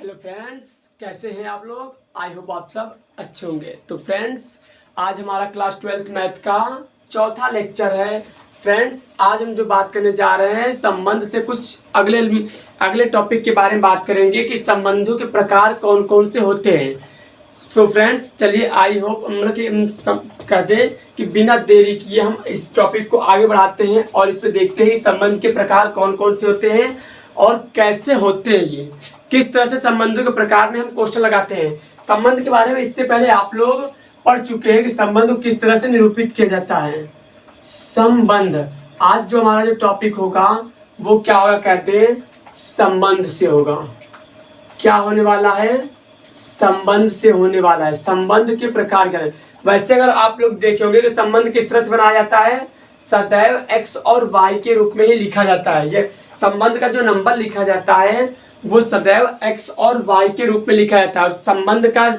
Hello friends, कैसे हैं आप लोग। आई होप आप सब अच्छे होंगे। तो फ्रेंड्स, आज हमारा क्लास 12th मैथ का चौथा लेक्चर है। फ्रेंड्स, आज हम जो बात करने जा रहे हैं संबंध से कुछ अगले टॉपिक के बारे में बात करेंगे कि संबंधों के प्रकार कौन कौन से होते हैं। सो फ्रेंड्स, चलिए आई होप हम लोग कह दें कि बिना देरी किए हम इस टॉपिक को आगे बढ़ाते हैं और इस पर देखते हैं संबंध के प्रकार कौन कौन से होते हैं और कैसे होते हैं, ये किस तरह से संबंधों के प्रकार में हम क्वेश्चन लगाते हैं। संबंध के बारे में इससे पहले आप लोग पढ़ चुके हैं कि संबंध को किस तरह से निरूपित किया जाता है। संबंध, आज जो हमारा जो टॉपिक होगा वो क्या होगा, कहते हैं संबंध से होगा। क्या होने वाला है, संबंध से होने वाला है। संबंध के प्रकार क्या है। वैसे अगर आप लोग देखे होंगे कि संबंध किस तरह से बनाया जाता है, सदैव x और y के रूप में ही लिखा जाता है। ये संबंध का जो नंबर लिखा जाता है वो सदैव x और y के रूप में लिखा जाता है। और संबंध का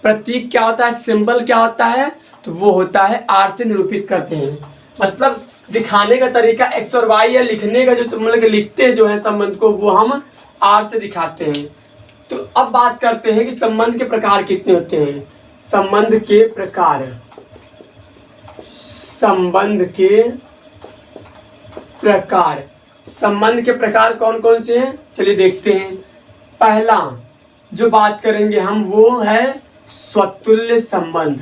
प्रतीक क्या होता है, सिंबल क्या होता है, तो वो होता है r से निरूपित करते हैं। मतलब दिखाने का तरीका x और y या लिखने का जो तुम लोग लिखते हैं जो है संबंध को, वो हम r से दिखाते हैं। तो अब बात करते हैं कि संबंध के प्रकार कितने होते हैं। संबंध के प्रकार, संबंध के प्रकार, संबंध के प्रकार कौन कौन से हैं, चलिए देखते हैं। पहला जो बात करेंगे हम वो है स्वतुल्य संबंध।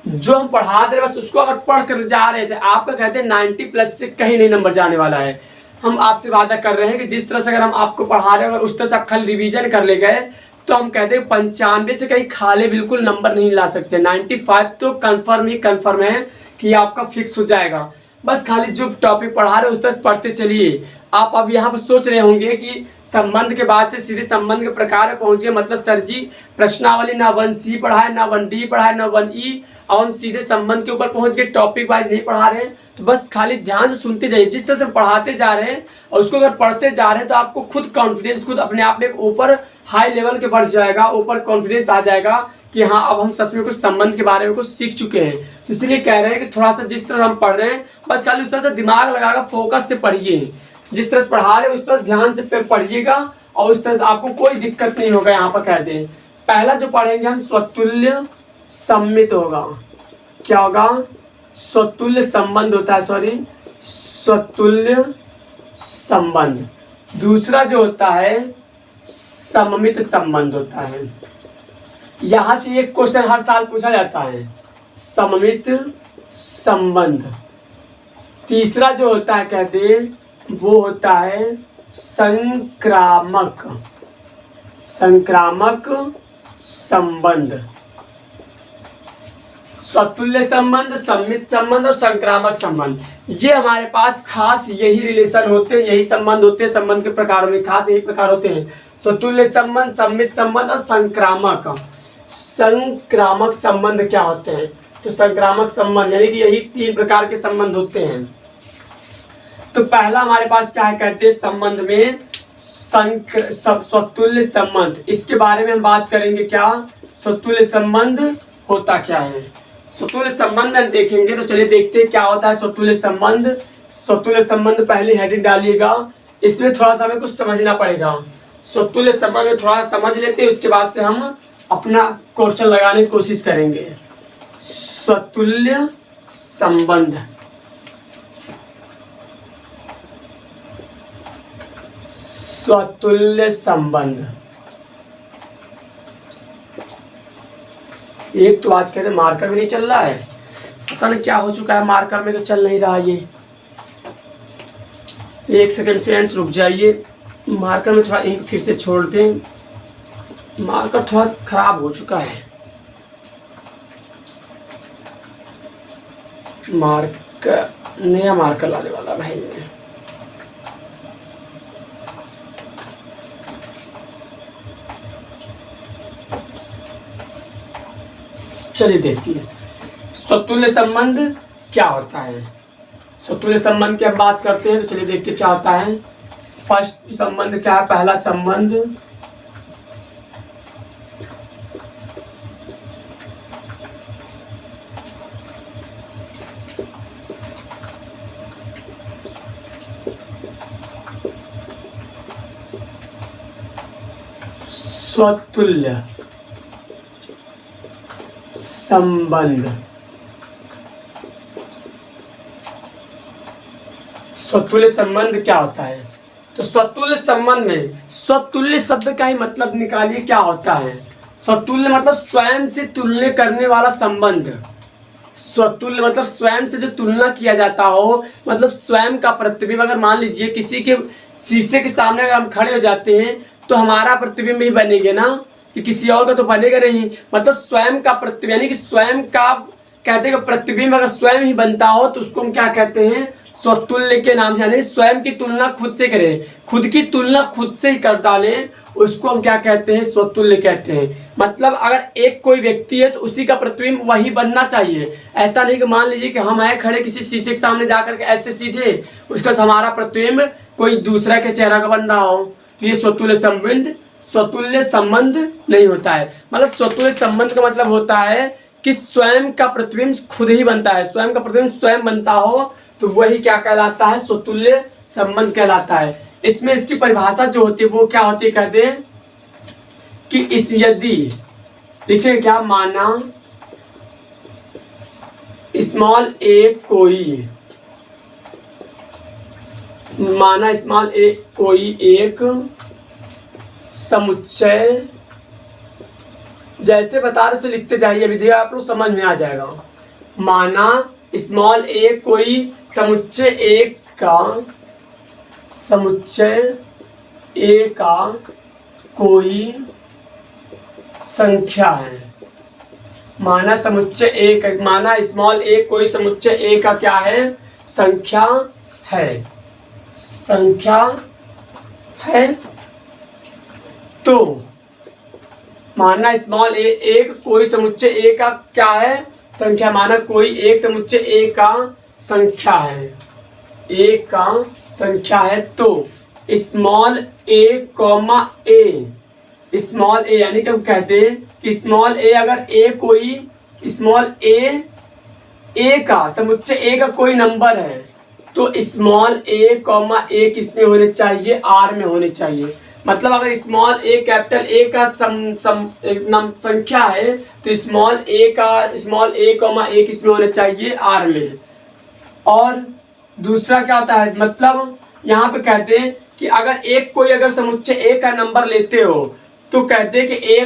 जो हम पढ़ा दे बस उसको अगर पढ़ कर जा रहे थे, आपका कहते हैं 90+ से कहीं नहीं नंबर जाने वाला है। हम आपसे वादा कर रहे हैं कि जिस तरह से अगर हम आपको पढ़ा रहे हैं अगर उस तरह से आप खाली रिवीजन कर ले गए तो हम कहते हैं 95 से कहीं खाले बिल्कुल नंबर नहीं ला सकते। 95 तो कंफर्म है कि आपका फिक्स हो जाएगा। बस खाली जो टॉपिक पढ़ा रहे उस तरह से पढ़ते चलिए। आप अब यहाँ पर सोच रहे होंगे कि संबंध के बाद से सीधे संबंध के प्रकार में पहुंच गए, मतलब सर जी प्रश्नावली ना 1C पढ़ा है, ना 1D पढ़ा है, ना 1E, अब हम सीधे संबंध के ऊपर पहुंच गए, टॉपिक वाइज नहीं पढ़ा रहे हैं। तो बस खाली ध्यान से सुनते जाइए। जिस तरह से पढ़ाते जा रहे हैं और उसको अगर पढ़ते जा रहे हैं तो आपको खुद कॉन्फिडेंस खुद अपने आप में ऊपर हाई लेवल के बढ़ जाएगा, ऊपर कॉन्फिडेंस आ जाएगा कि हाँ अब हम सच में कुछ संबंध के बारे में कुछ सीख चुके हैं। तो इसलिए कह रहे हैं कि थोड़ा सा जिस तरह हम पढ़ रहे हैं बस खाली उस तरह से दिमाग लगाकर फोकस से पढ़िए। जिस तरह से पढ़ा रहे हैं उस तरह ध्यान से पढ़िएगा और उस तरह से आपको कोई दिक्कत नहीं होगा। यहाँ पर कहते हैं पहला जो पढ़ेंगे हम स्वतुल्य सम्मित होगा। क्या होगा, स्वतुल्य संबंध होता है, स्वतुल्य संबंध। दूसरा जो होता है सममित संबंध होता है। यहां से एक क्वेश्चन हर साल पूछा जाता है, सममित संबंध। तीसरा जो होता है कहते हैं वो होता है संक्रामक संबंध। स्वतुल्य संबंध, सम्मित संबंध और संक्रामक संबंध, ये हमारे पास खास यही रिलेशन होते हैं, यही संबंध होते हैं। संबंध के प्रकारों में खास यही प्रकार होते हैं, स्वतुल्य संबंध, सम्मित संबंध और संक्रामक संबंध। क्या होते हैं, तो संक्रामक संबंध यानी कि यही 3 प्रकार के संबंध होते हैं। तो पहला हमारे पास क्या है, कहते हैं संबंध में स्वतुल्य संबंध। इसके बारे में हम बात करेंगे, क्या स्वतुल्य संबंध होता क्या है। स्वतुल्य संबंध हम देखेंगे तो चलिए देखते हैं क्या होता है स्वतुल्य संबंध। स्वतुल्य संबंध पहली हेडिंग डालिएगा, इसमें थोड़ा सा हमें कुछ समझना पड़ेगा। स्वतुल्य संबंध में थोड़ा समझ लेते हैं, उसके बाद से हम अपना क्वेश्चन लगाने की कोशिश करेंगे। स्वतुल्य संबंध, स्वतुल्य संबंध। एक तो आज कहते मार्कर भी नहीं चल रहा है, पता नहीं क्या हो चुका है मार्कर में, तो चल नहीं रहा ये। एक सेकंड फ्रेंड्स रुक जाइए, मार्कर में थोड़ा इंक फिर से छोड़ दें, मार्कर थोड़ा खराब हो चुका है। मार्कर, नया मार्कर लाने वाला भाई ने। चलिए देखिए स्वतुल्य संबंध क्या होता है। स्वतुल्य संबंध की हम बात करते हैं तो चलिए देखते क्या होता है। फर्स्ट संबंध क्या है, पहला संबंध स्वतुल्य संबंध। स्वतुल्य संबंध क्या होता है? तो स्वतुल्य संबंध में स्वतुल्य शब्द का ही मतलब निकालिए क्या होता है। स्वतुल्य मतलब स्वयं से तुलना करने वाला संबंध। स्वतुल्य मतलब स्वयं से जो तुलना किया जाता हो, मतलब स्वयं का प्रतिबिंब। अगर मान लीजिए किसी के शीशे के सामने अगर हम खड़े हो जाते हैं तो हमारा प्रतिबिंब ही बनेगा ना, कि किसी और का तो बनेगा नहीं। मतलब स्वयं का प्रतिबिंब, यानी कि स्वयं का कहते हैं कि प्रतिबिंब अगर स्वयं ही बनता हो तो उसको हम क्या कहते हैं? स्वतुल्य के नाम से। यानी स्वयं की तुलना खुद से करें, खुद की तुलना खुद से ही कर डालें, उसको हम क्या कहते हैं? स्वतुल्य कहते हैं। मतलब अगर एक कोई व्यक्ति है तो उसी का प्रतिबिंब वही बनना चाहिए। ऐसा नहीं कि मान लीजिए कि हम आए खड़े किसी शीशे के सामने जाकर के ऐसे सीधे उसका हमारा प्रतिबिंब कोई दूसरा के चेहरा का बन रहा हो, तो ये स्वतुल्य संबंध नहीं होता है। मतलब स्वतुल्य संबंध का मतलब होता है कि स्वयं का प्रतिबिंब खुद ही बनता है। स्वयं का प्रतिबिंब स्वयं बनता हो तो वही क्या कहलाता है? स्वतुल्य संबंध कहलाता है। इसमें इसकी परिभाषा जो होती है वो क्या होती है? कहते हैं कि इस यदि देखिए क्या माना स्मॉल ए कोई एक समुच्चय, जैसे बता रहे उसे लिखते जाइए, अभी देखिए आप लोग समझ में आ जाएगा। माना स्मॉल ए कोई समुच्चय ए का कोई संख्या है। माना स्मॉल ए कोई समुच्चय ए का क्या है? संख्या है। तो माना स्मॉल ए एक कोई समुच्चय ए का क्या है? संख्या। माना कोई एक समुच्चय ए का संख्या है, तो स्मॉल ए यानी कि हम कहते हैं कि स्मॉल ए अगर कोई स्मॉल ए का समुच्चय ए का कोई नंबर है तो स्मॉल ए किसमें होने चाहिए? आर में होने चाहिए। मतलब अगर स्मॉल ए कैपिटल ए का संख्या है तो स्मॉल ए किसमें होने चाहिए? आर में। और दूसरा क्या होता है? मतलब यहाँ पे कहते हैं कि अगर समुच्चय ए का नंबर लेते हो तो कहते हैं कि ए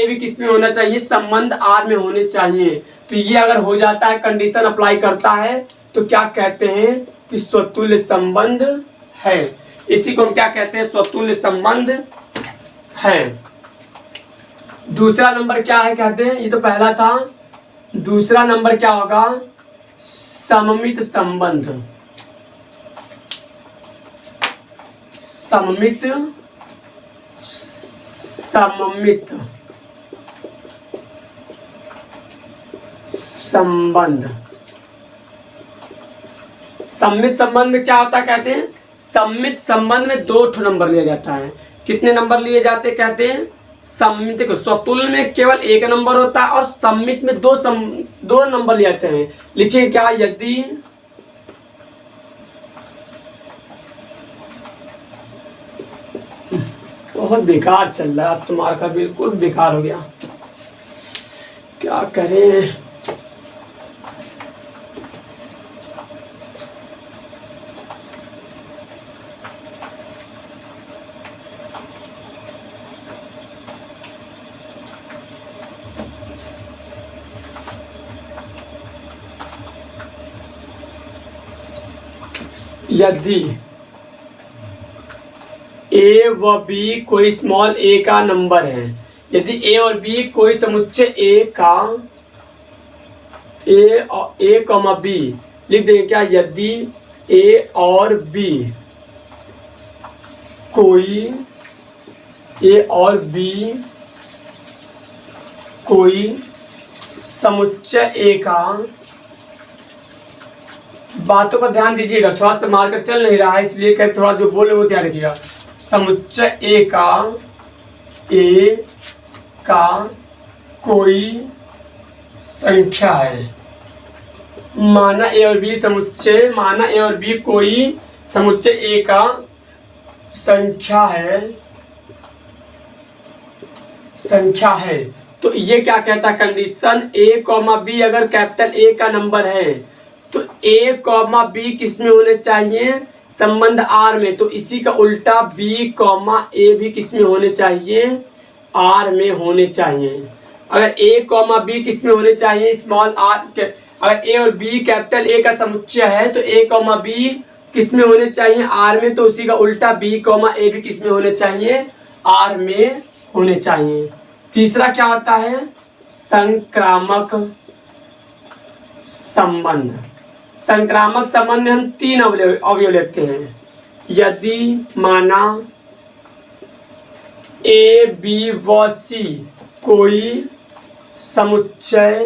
भी किसमें होना चाहिए? संबंध आर में होने चाहिए। तो ये अगर हो जाता है, कंडीशन अप्लाई करता है, तो क्या कहते हैं? कि स्वतुल्य संबंध है। इसी को हम क्या कहते हैं? स्वतुल्य संबंध है। दूसरा नंबर क्या है कहते हैं? ये तो पहला था। दूसरा नंबर क्या होगा? सममित संबंध। सममित संबंध। सममित संबंध में क्या होता है कहते हैं? सममित संबंध में 2 नंबर लिया जाता है। कितने नंबर लिए जाते हैं कहते हैं? सममित को स्वतुल्य में केवल 1 नंबर होता है और सममित में 2 नंबर लिए जाते हैं। लिखिए क्या? यदि बहुत बेकार चल रहा है, अब तुम्हारा का बिल्कुल बेकार हो गया, क्या करें। यदि ए व बी कोई स्मॉल ए का नंबर है, यदि ए और बी कोई समुच्चय ए कॉमा बी लिख देंगे क्या? यदि ए और बी कोई समुच्चय ए का, बातों पर ध्यान दीजिएगा, थोड़ा सा मार्कर चल नहीं रहा है इसलिए कहीं थोड़ा जो बोले वो ध्यान रखिएगा। समुच्चय ए का कोई संख्या है। माना ए और बी कोई समुच्चय ए का संख्या है संख्या है। तो ये क्या कहता है कंडीशन, ए कॉमा बी अगर कैपिटल ए का नंबर है तो ए कॉमा बी किस में होने चाहिए, संबंध आर में। तो इसी का उल्टा बी कॉमा ए भी किस में होने चाहिए, आर में होने चाहिए। अगर ए कॉमा बी किस में होने चाहिए, स्मॉल आर के, अगर ए और बी कैपिटल ए का समुच्चय है तो ए कॉमा बी किस में होने चाहिए, आर में। तो उसी का उल्टा बी कॉमा ए भी किस में होने चाहिए, आर में होने चाहिए। तीसरा क्या होता है, संक्रामक संबंध। संक्रामक संबंध में हम 3 अवयव लेते हैं। यदि माना ए बी व सी कोई समुच्चय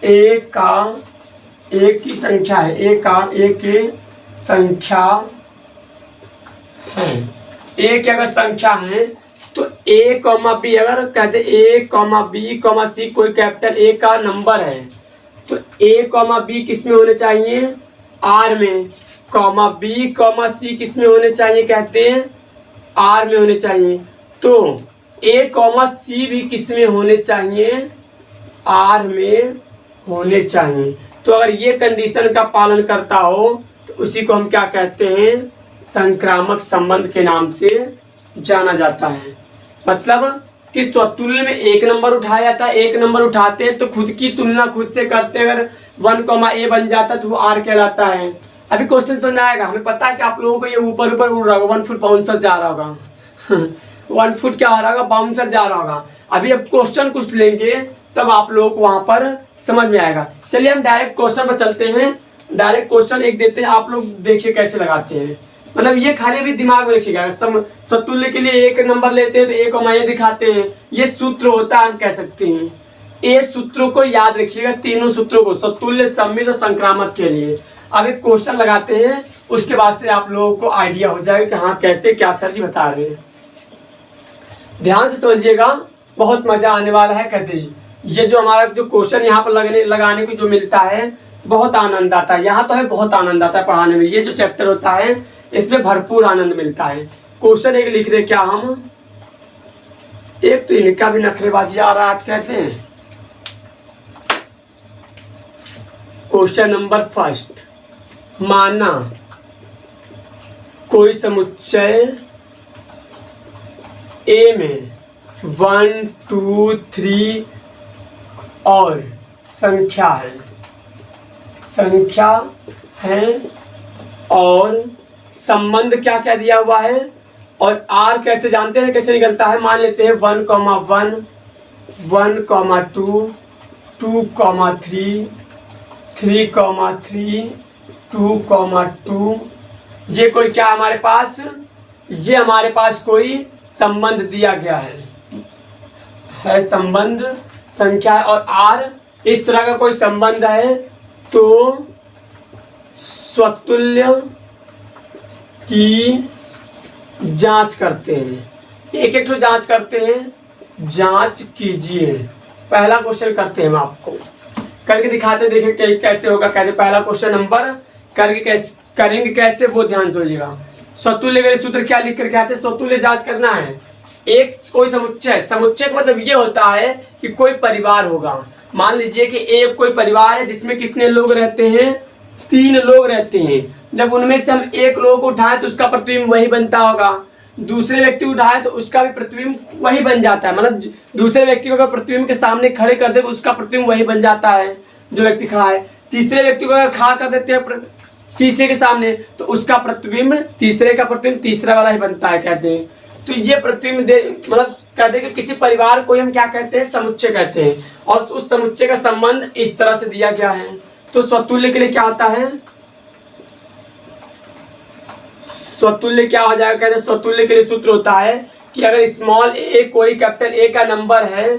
ए की संख्या है, ए के संख्या है, ए की अगर संख्या है तो ए कॉमा बी, अगर कहते ए कॉमा बी कॉमा सी कोई कैपिटल ए का नंबर है तो ए कॉमा बी किस में होने चाहिए, आर में, कॉमा बी कॉमा सी किस में होने चाहिए, कहते हैं आर में होने चाहिए। तो ए कॉमा सी भी किस में होने चाहिए, आर में होने चाहिए। तो अगर ये कंडीशन का पालन करता हो तो उसी को हम क्या कहते हैं, संक्रामक संबंध के नाम से जाना जाता है। मतलब कि स्वतुल्य में एक नंबर उठाया जाता है, एक नंबर उठाते हैं तो खुद की तुलना खुद से करते हैं, अगर 1 कॉमा ए बन जाता है तो वो आर कहलाता है। अभी क्वेश्चन समझ आएगा, हमें पता है कि आप लोगों को ये ऊपर ऊपर उड़ रहा होगा, 1 फुट बाउंसर जा रहा होगा 1 फुट क्या हो रहा होगा, बाउंसर जा रहा होगा। अभी अब क्वेश्चन कुछ लेंगे तब आप लोगों को वहां पर समझ में आएगा। चलिए हम डायरेक्ट क्वेश्चन पर चलते हैं। डायरेक्ट क्वेश्चन एक देते हैं, आप लोग देखिए कैसे लगाते हैं। मतलब ये खाली भी दिमाग में रखिएगा, सतुल्य के लिए एक नंबर लेते हैं तो ए कॉमा ए दिखाते हैं, ये सूत्र होता है, हम कह सकते हैं। ए सूत्रों को याद रखिएगा, तीनों सूत्रों को, सतुल्य, सममित और संक्रामक के लिए। अब एक क्वेश्चन लगाते हैं, उसके बाद से आप लोगों को आइडिया हो जाएगा कि हाँ कैसे क्या सर जी बता रहे हैं। ध्यान से समझिएगा, बहुत मजा आने वाला है। कहते हैं ये जो हमारा जो क्वेश्चन यहाँ पर लगाने को जो मिलता है बहुत आनंद आता है। यहाँ तो है बहुत आनंद आता है पढ़ाने में, ये जो चैप्टर होता है इसमें भरपूर आनंद मिलता है। क्वेश्चन एक लिख रहे क्या हम, एक तो इनका भी नखरेबाजी आ रहा है आज, कहते हैं क्वेश्चन नंबर फर्स्ट, माना कोई समुच्चय ए में 1 2 3 और संख्या है और संबंध क्या क्या दिया हुआ है, और आर कैसे जानते हैं, कैसे निकलता है। मान लेते हैं 1 comma 1 1 comma 2 2 comma 3 3 comma 3 2 comma 2। ये कोई क्या हमारे पास, ये हमारे पास कोई संबंध दिया गया है संबंध, संख्या और आर, इस तरह का कोई संबंध है तो स्वतुल्य की जांच करते हैं। एक एक तो जांच करते हैं, जांच कीजिए। पहला क्वेश्चन करते हैं, हम आपको करके दिखाते, देखिए कैसे होगा। कहते पहला क्वेश्चन नंबर करके कैसे करेंगे, कैसे वो ध्यान सोचिएगा। स्वतुल्य के सूत्र क्या लिख करके आते हैं, स्वतुल्य जांच करना है। एक कोई समुच्चय का मतलब ये होता है कि कोई परिवार होगा। मान लीजिए कि एक कोई परिवार है जिसमें कितने लोग रहते हैं, 3 लोग रहते हैं। जब उनमें से हम एक लोग को उठाए तो उसका प्रतिबिंब वही बनता होगा, दूसरे व्यक्ति को उठाए तो उसका भी प्रतिबिंब वही बन जाता है। मतलब दूसरे व्यक्ति को अगर प्रतिबिंब के सामने खड़े कर दे तो उसका प्रतिबिंब वही बन जाता है जो व्यक्ति खड़ा है। तीसरे व्यक्ति को अगर खड़ा कर देते हैं शीशे के सामने तो उसका प्रतिबिंब तीसरे का प्रतिबिंब तीसरा वाला ही बनता है, कहते हैं। तो ये प्रतिबिंब मतलब कहते हैं कि किसी परिवार को हम क्या कहते हैं, समुच्चय कहते हैं। और उस समुच्चय का संबंध इस तरह से दिया गया है। तो स्वतुल्य के लिए क्या होता है, स्वतुल्य क्या हो जाएगा, कहते हैं स्वतुल्य के लिए सूत्र होता है कि अगर स्मॉल ए कोई कैपिटल ए का नंबर है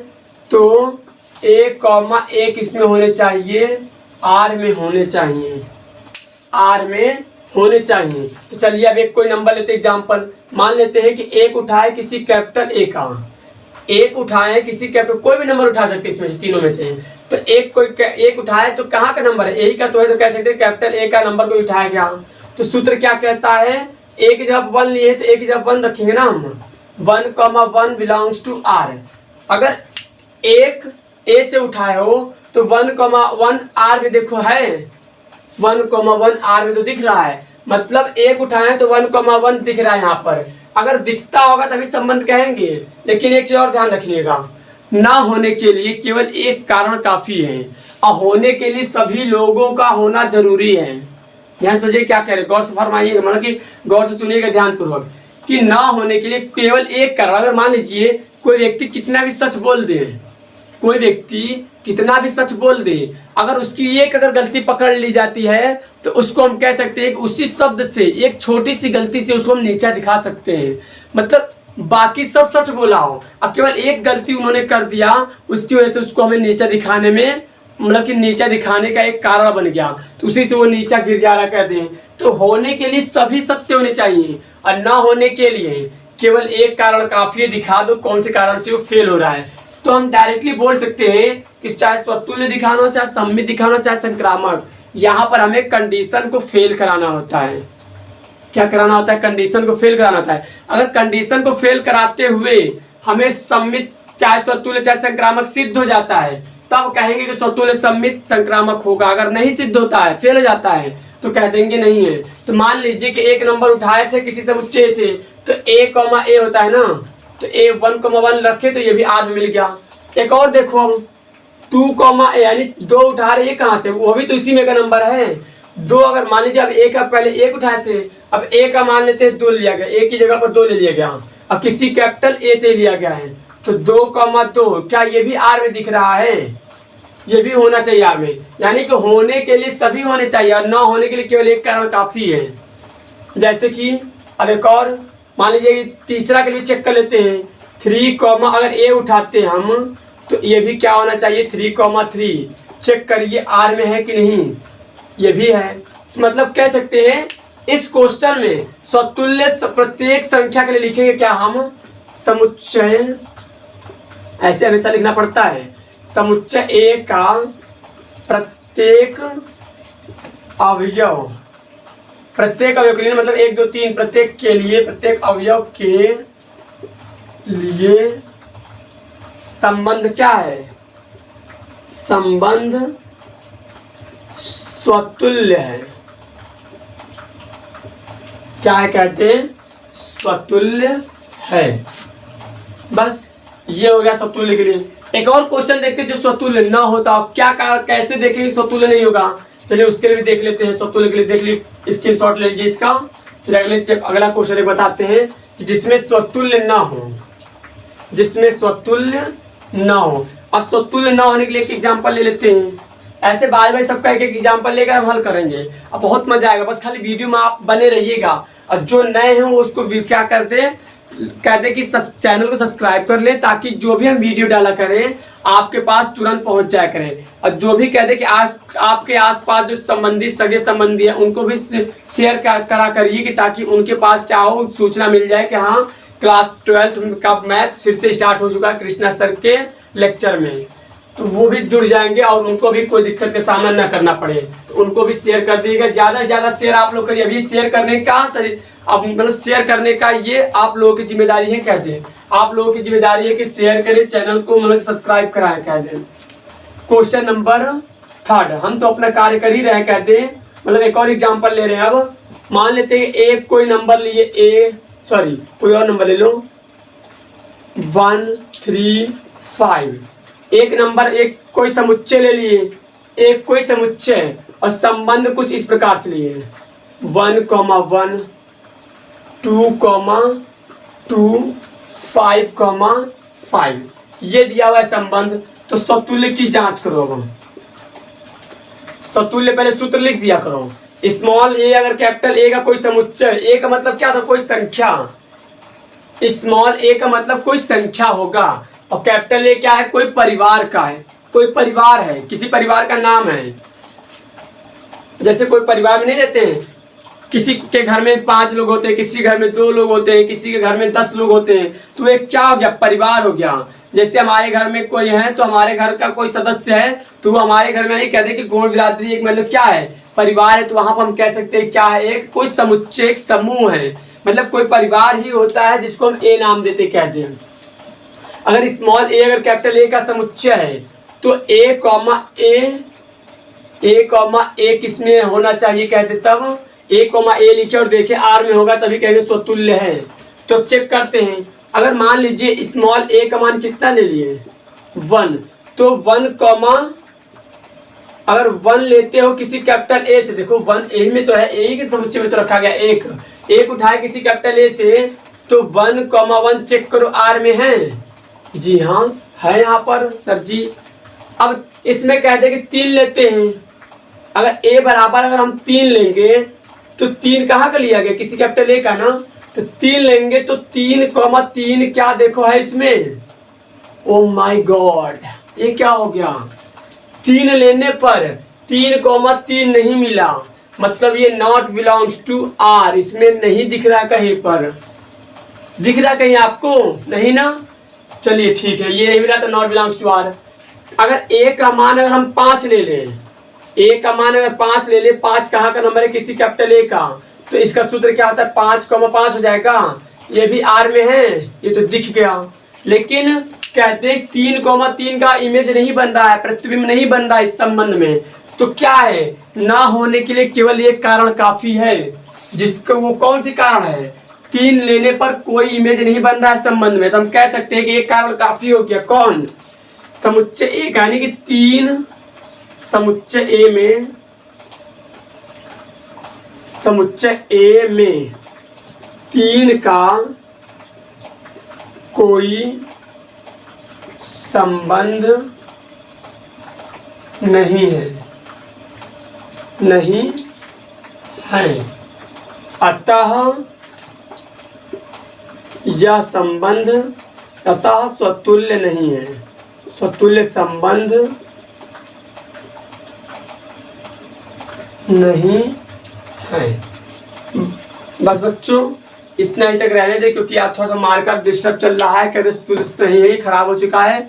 तो ए कॉमा ए किस में होने चाहिए, आर में होने चाहिए, आर में होने चाहिए। तो चलिए अब एक कोई नंबर लेते, एग्जांपल मान लेते हैं कि एक उठाए किसी कैपिटल ए का, एक उठाए किसी कैपिटल, कोई भी नंबर उठा सकते इसमें से, तीनों में से। तो एक उठाए तो कहाँ का नंबर है, ए का तो है, तो कह सकते हैं कैपिटल ए का नंबर को उठाया गया। तो सूत्र क्या कहता है एक जब 1 लिए तो एक जब 1 रखेंगे ना हम, 1,1 बिलोंग्स टू आर। अगर एक ए से उठाए हो तो 1,1 आर में देखो है, 1,1 आर में तो दिख रहा है, मतलब एक उठाए तो 1,1 दिख रहा है यहाँ पर। अगर दिखता होगा तभी संबंध कहेंगे। लेकिन एक चीज और ध्यान रखिएगा, ना होने के लिए केवल एक कारण काफी है और होने के लिए सभी लोगों का होना जरूरी है। ध्यान सोचिए क्या कह रहे, गौर से फरमाइएगा, मतलब कि गौर से सुनिएगा ध्यान पूर्वक कि ना होने के लिए केवल एक कारण। अगर मान लीजिए कोई व्यक्ति कितना भी सच बोल दे, कोई व्यक्ति कितना भी सच बोल दे, अगर उसकी एक अगर गलती पकड़ ली जाती है तो उसको हम कह सकते हैं कि उसी शब्द से, एक छोटी सी गलती से उसको हम नीचा दिखा सकते हैं। मतलब बाकी सब सच बोला हो और केवल एक गलती उन्होंने कर दिया, उसकी वजह से उसको हमें नीचा दिखाने में, मतलब कि नीचा दिखाने का एक कारण बन गया, तो उसी से वो नीचा गिर जा रहा कहते हैं। तो होने के लिए सभी सत्य होने चाहिए और ना होने के लिए केवल एक कारण काफी है। दिखा दो कौन से कारण से वो फेल हो रहा है। तो हम डायरेक्टली बोल सकते हैं कि चाहे स्वतुल्य दिखाना हो, चाहे सममित दिखाना हो, चाहे संक्रामक, यहाँ पर हमें कंडीशन को फेल कराना होता है। क्या कराना होता है? कंडीशन को फेल कराना होता है। अगर कंडीशन को फेल कराते हुए हमें सम्मित चाहे स्वतुल्य चाहे संक्रामक सिद्ध हो जाता है, तब कहेंगे कि स्वतुल्य सम्मित संक्रामक होगा। अगर नहीं सिद्ध होता है, फेल हो जाता है, तो कह देंगे नहीं है। तो मान लीजिए कि एक नंबर उठाए थे किसी समुच्चय से, तो a, a होता है ना, तो a 1,1 रखे तो ये भी आर में मिल गया। एक और देखो हम 2, a यानी 2 उठा रहे, ये कहाँ से, वो भी तो इसी में का नंबर है 2। अगर मान लीजिए अब a का पहले 1 उठाए थे, अब a का मान लेते हैं 2 लिया गया, a की जगह पर 2 ले लिया गया, अब किसी कैपिटल a से लिया गया है, तो 2,2 क्या ये भी आर में दिख रहा है? ये भी होना चाहिए आर में। यानी कि होने के लिए सभी होने चाहिए और ना होने के लिए केवल एक कारण काफी है। जैसे कि अब एक और मान लीजिए कि तीसरा के लिए चेक कर लेते हैं 3, अगर a उठाते हैं हम तो ये भी क्या होना चाहिए 3,3। चेक करिए आर में है कि नहीं, ये भी है। मतलब कह सकते हैं इस क्वेश्चन में स्वतुल्य प्रत्येक संख्या के लिए लिखेंगे क्या हम, समुच्चय, ऐसे हमेशा लिखना पड़ता है, समुच्चय A का प्रत्येक अवयव, प्रत्येक अवयव के लिए मतलब 1, 2, 3 प्रत्येक के लिए, प्रत्येक अवयव के लिए संबंध क्या है, संबंध स्वतुल्य है। क्या है कहते हैं, स्वतुल्य है। बस ये हो गया स्वतुल्य के लिए। एक और क्वेश्चन देखते हैं जो स्वतुल्य ना होता हो, क्या कैसे देखेंगे स्वतुल्य नहीं होगा। चलिए उसके लिए भी देख लेते हैं, स्वतुल्य के लिए देख लीजिए, स्क्रीनशॉट ले लीजिए इसका। फिर अगला क्वेश्चन एक बताते हैं कि जिसमें स्वतुल्य ना हो, जिसमें स्वतुल्य ना हो। अब स्वतुल्य ना होने के लिए एक एग्जाम्पल ले लेते हैं। ऐसे बार बार सबका एक एग्जाम्पल लेकर हम हल करेंगे, अब बहुत मजा आएगा। बस खाली वीडियो में आप बने रहिएगा और जो नए हैं वो उसको क्या कहते हैं कि चैनल को सब्सक्राइब कर लें, ताकि जो भी हम वीडियो डाला करें आपके पास तुरंत पहुंच जाया करें। और जो भी कहते कि आपके आसपास जो संबंधी सगे संबंधी है उनको भी शेयर करा करिए, कि ताकि उनके पास क्या हो, सूचना मिल जाए कि हाँ क्लास 12 का मैथ फिर से स्टार्ट हो चुका है कृष्णा सर के लेक्चर में, तो वो भी जुड़ जाएंगे और उनको भी कोई दिक्कत का सामना न करना पड़े। तो उनको भी शेयर कर दीजिएगा, ज़्यादा से ज़्यादा शेयर आप लोग करिए। अभी शेयर करने का अब मतलब शेयर करने का ये आप लोगों की जिम्मेदारी है, कहते हैं आप लोगों की जिम्मेदारी है कि शेयर करें, चैनल को मतलब सब्सक्राइब कराएं, कहते हैं। क्वेश्चन नंबर 3, हम तो अपना कार्य कर ही रहे, कहते हैं मतलब एक और एग्जाम्पल ले रहे हैं। अब मान लेते हैं एक कोई नंबर लिए कोई और नंबर ले लो 1, 3, 5। एक नंबर, एक कोई समुच्चय ले लिए, एक कोई समुच्चय और संबंध कुछ इस प्रकार से लिए 1, 1, 2, 2, 5, 5 ये दिया हुआ है संबंध। तो स्वतुल्य की जांच करो। अब स्वतुल्य पहले सूत्र लिख दिया करो। स्मॉल a अगर कैपिटल A का कोई समुच्चय, a का मतलब क्या था, कोई संख्या, स्मॉल a का मतलब कोई संख्या होगा और कैपिटल A क्या है, कोई परिवार का है, कोई परिवार है, किसी परिवार का नाम है। जैसे कोई परिवार में नहीं रहते हैं, किसी के घर में 5 लोग होते हैं, किसी के घर में 2 लोग होते हैं, किसी के घर में 10 लोग होते हैं, तो एक क्या हो गया, परिवार हो गया। जैसे हमारे घर में कोई है तो हमारे घर का कोई सदस्य है तो वो हमारे घर में नहीं कहते कि गौड़ बिरादरी एक मतलब क्या है, परिवार है तो वहां पर हम कह सकते हैं क्या है, एक कोई समुच्चय, एक समूह है, मतलब कोई परिवार ही होता है जिसको हम ए नाम देते कहते हैं। अगर स्मॉल ए अगर कैपिटल ए का समुच्चय है तो ए कॉमा ए किसमें होना चाहिए कहते, तब ए कॉमा ए लिखे और देखे आर में होगा तभी कहेंगे स्वतुल्य है। तो चेक करते हैं, अगर मान लीजिए स्मॉल ए का मान कितना ले लिए 1, तो 1 कॉमा अगर 1 लेते हो किसी कैपिटल ए से, देखो 1 ए में तो है, ए के समुच्चय में तो रखा गया एक उठाए किसी कैपिटल ए से, तो 1,1 चेक करो आर में है, जी हाँ है यहाँ पर सर जी। अब इसमें कहते हैं कि 3 लेते हैं, अगर ए बराबर अगर हम 3 लेंगे तो 3 कहाँ का लिया गया, किसी कैपिटल ए का ना, तो 3 लेंगे तो 3,3 क्या देखो है इसमें, ओ माय गॉड ये क्या हो गया, 3 लेने पर 3,3 नहीं मिला, मतलब ये नॉट बिलोंग्स टू आर, इसमें नहीं दिख रहा कहीं पर, दिख रहा कहीं आपको नहीं ना, चलिए ठीक है ये नहीं मिला तो नॉट बिलोंग्स टू आर। अगर ए का मान अगर हम 5 ले लें, ए का मान अगर 5 ले ले, 5 कहाँ का नंबर है किसी कैपिटल ए का, तो इसका सूत्र क्या होता है 5,5 हो जाएगा, ये भी आर में है, ये तो दिख गया। लेकिन कहते 3,3 का इमेज नहीं बन रहा है, प्रतिबिंब नहीं बन रहा है इस संबंध में, तो क्या है, ना होने के लिए केवल एक कारण काफी है, जिसको वो कौन सी कारण है, 3 लेने पर कोई इमेज नहीं बन रहा है संबंध में, तो हम कह सकते हैं कि एक कारण काफी हो गया, कौन, समुच्चय ए, यानी कि 3 समुच्चय ए में 3 का कोई संबंध नहीं है, अतः यह संबंध अतः स्वतुल्य नहीं है, स्वतुल्य संबंध नहीं है। बस बच्चों इतना ही तक रहने दे, क्योंकि आज थोड़ा सा मार्कर डिस्टर्ब चल रहा है, कहते सही है खराब हो चुका है।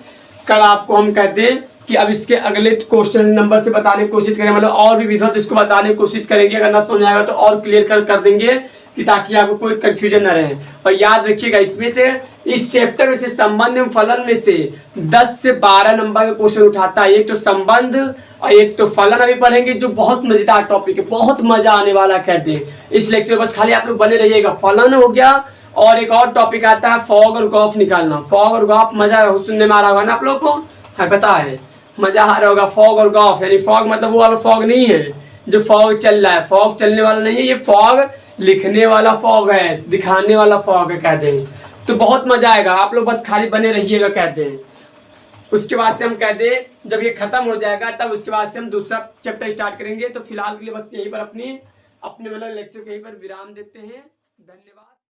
कल आपको हम कहते हैं कि अब इसके अगले क्वेश्चन नंबर से बताने की कोशिश करें, मतलब और भी विधिवत इसको बताने की कोशिश करेंगे, अगर ना समझ आएगा तो और क्लियर कर देंगे कि ताकि आपको कोई कंफ्यूजन न रहे। और याद रखिएगा इसमें से, इस चैप्टर में से संबंध एवं फलन में से 10 से 12 नंबर का क्वेश्चन उठाता है, एक तो संबंध और एक तो फलन अभी पढ़ेंगे, जो बहुत मजेदार टॉपिक है, बहुत मजा आने वाला कहते हैं इस लेक्चर। बस खाली आप लोग बने रहिएगा, फलन हो गया और एक और टॉपिक आता है फॉग और गॉफ निकालना, फॉग और गॉफ मजा सुनने में आ रहा होगा ना आप लोगों को, है पता है मजा आ रहा होगा, फॉग और गॉफ, यानी फॉग मतलब वो वाला फॉग नहीं है जो फॉग चल रहा है, फॉग चलने वाला नहीं है, ये फॉग लिखने वाला फॉग है, दिखाने वाला फॉग है कहते हैं। तो बहुत मजा आएगा, आप लोग बस खाली बने रहिएगा कहते हैं। उसके बाद से हम कहते हैं जब ये खत्म हो जाएगा तब उसके बाद से हम दूसरा चैप्टर स्टार्ट करेंगे। तो फिलहाल के लिए बस यहीं पर अपने मतलब लेक्चर को यहीं पर विराम देते हैं। धन्यवाद।